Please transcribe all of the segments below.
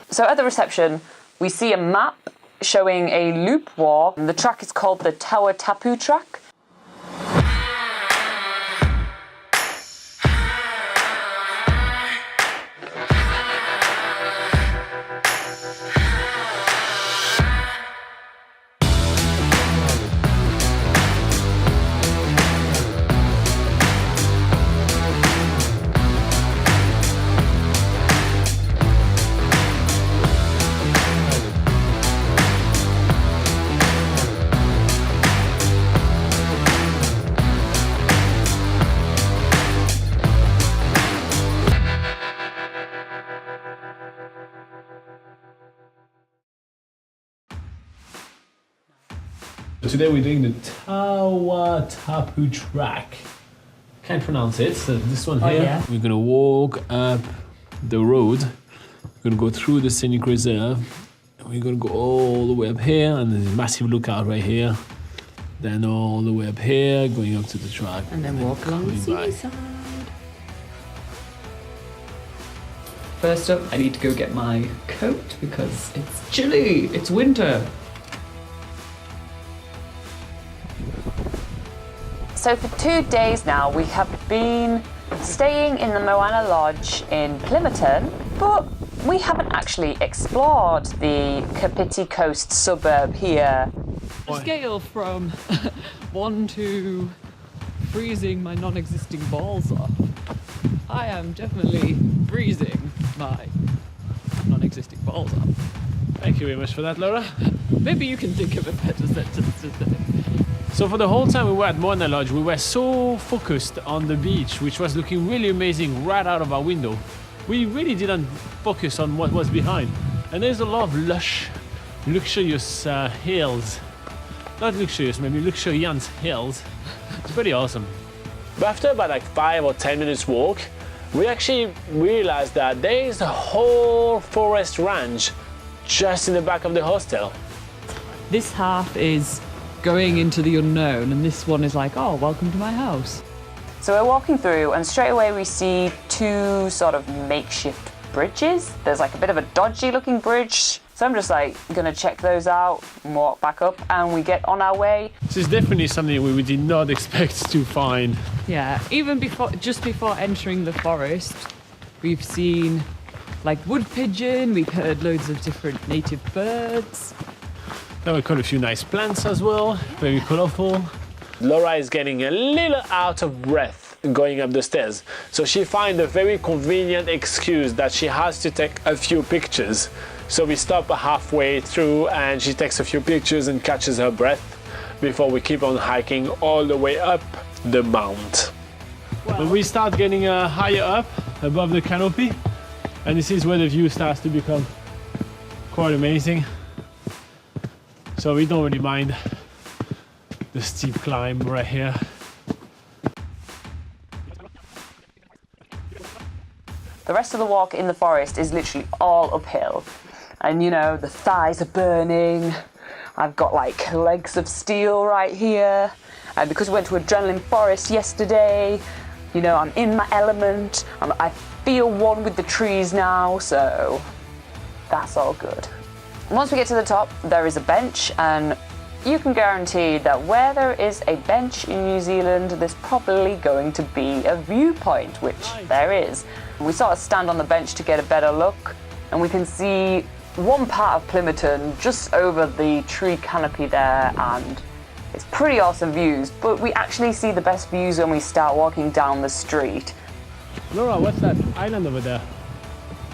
So at the reception, we see a map showing a loop walk. The track is called the Taua Tapu Track. Today we're doing the Taua Tapu Track. Can't pronounce it, so this one here. Yeah. We're gonna walk up the road. We're gonna go through the scenic reserve. And we're gonna go all the way up here, and there's a massive lookout right here. Then all the way up here, going up to the track. And then walk along the seaside. First up, I need to go get my coat because it's chilly. It's winter. So for 2 days now, we have been staying in the Moana Lodge in Plimmerton, but we haven't actually explored the Kapiti Coast suburb here. A scale from 1 to freezing my non-existing balls off. I am definitely freezing my non-existing balls off. Thank you very much for that, Laura. Maybe you can think of a better sentence today. So for the whole time we were at Moana Lodge, we were so focused on the beach, which was looking really amazing right out of our window. We really didn't focus on what was behind. And there's a lot of lush, luxurious hills. Not luxurious, maybe luxuriant hills. It's pretty awesome. But after about like 5 or 10 minutes walk, we actually realized that there is a whole forest range just in the back of the hostel. This half is going into the unknown, and this one is like, oh, welcome to my house. So we're walking through, and straight away we see 2 sort of makeshift bridges. There's like a bit of a dodgy looking bridge. So I'm just like gonna check those out and walk back up, and we get on our way. This is definitely something we did not expect to find. Yeah, even just before entering the forest, we've seen like wood pigeon, we've heard loads of different native birds. There were quite a few nice plants as well, very colourful. Laura is getting a little out of breath going up the stairs, so she finds a very convenient excuse that she has to take a few pictures. So we stop halfway through and she takes a few pictures and catches her breath before we keep on hiking all the way up the mount. Wow. But we start getting higher up above the canopy, and this is where the view starts to become quite amazing. So we don't really mind the steep climb right here. The rest of the walk in the forest is literally all uphill. And you know, the thighs are burning. I've got like legs of steel right here. And because we went to Adrenaline Forest yesterday, you know, I'm in my element. I feel one with the trees now, so that's all good. Once we get to the top, there is a bench, and you can guarantee that where there is a bench in New Zealand, there's probably going to be a viewpoint, which there is. We sort of stand on the bench to get a better look, and we can see one part of Plimmerton just over the tree canopy there, and it's pretty awesome views, but we actually see the best views when we start walking down the street. Laura, what's that island over there?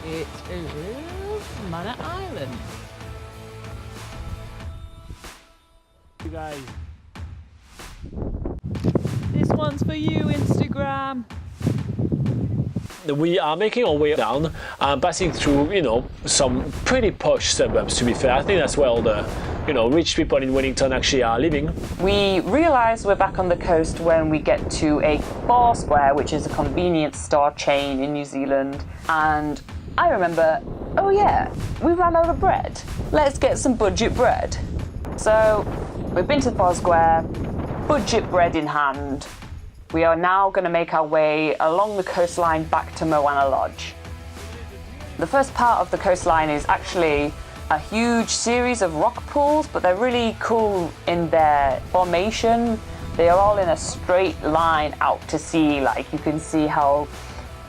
It is Moana Island. You guys. This one's for you, Instagram. We are making our way down, passing through, you know, some pretty posh suburbs, to be fair. I think that's where all the, you know, rich people in Wellington actually are living. We realise we're back on the coast when we get to a Foursquare, which is a convenience store chain in New Zealand. And I remember, oh yeah, we ran out of bread. Let's get some budget bread. So we've been to Foursquare, budget bread in hand. We are now going to make our way along the coastline back to Moana Lodge. The first part of the coastline is actually a huge series of rock pools, but they're really cool in their formation. They are all in a straight line out to sea, like you can see how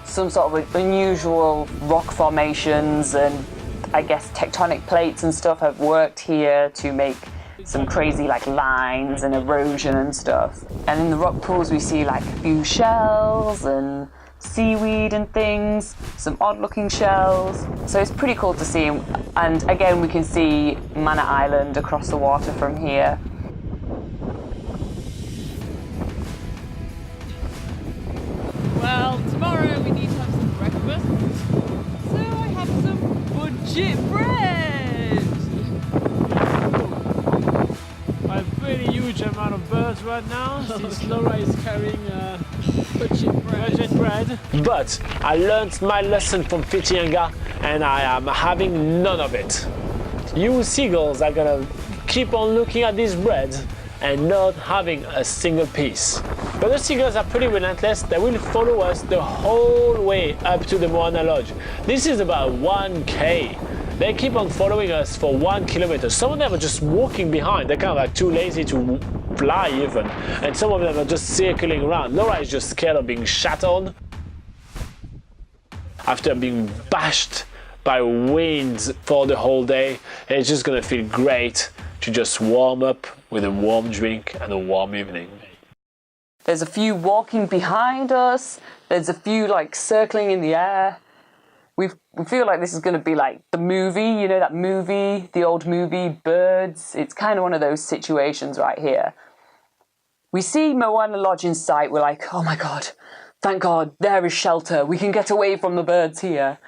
some sort of unusual rock formations and I guess tectonic plates and stuff have worked here to make some crazy like lines and erosion and stuff. And in the rock pools we see like a few shells and seaweed and things, some odd looking shells. So it's pretty cool to see. And again we can see Mana Island across the water from here. Well, tomorrow we need to have some breakfast, so I have some budget bread! A very huge amount of birds right now, since Laura is carrying budget bread. But I learned my lesson from Fitianga and I am having none of it. You seagulls are gonna keep on looking at this bread and not having a single piece. But the seagulls are pretty relentless. They will follow us the whole way up to the Moana Lodge. This is about 1K. They keep on following us for 1 kilometer. Some of them are just walking behind. They're kind of like too lazy to fly even. And some of them are just circling around. Laura is just scared of being shat on. After being bashed by winds for the whole day, it's just gonna feel great to just warm up with a warm drink and a warm evening. There's a few walking behind us. There's a few like circling in the air. We feel like this is going to be like the movie, you know, that movie, the old movie, Birds. It's kind of one of those situations right here. We see Moana Lodge in sight. We're like, oh my God, thank God, there is shelter. We can get away from the birds here.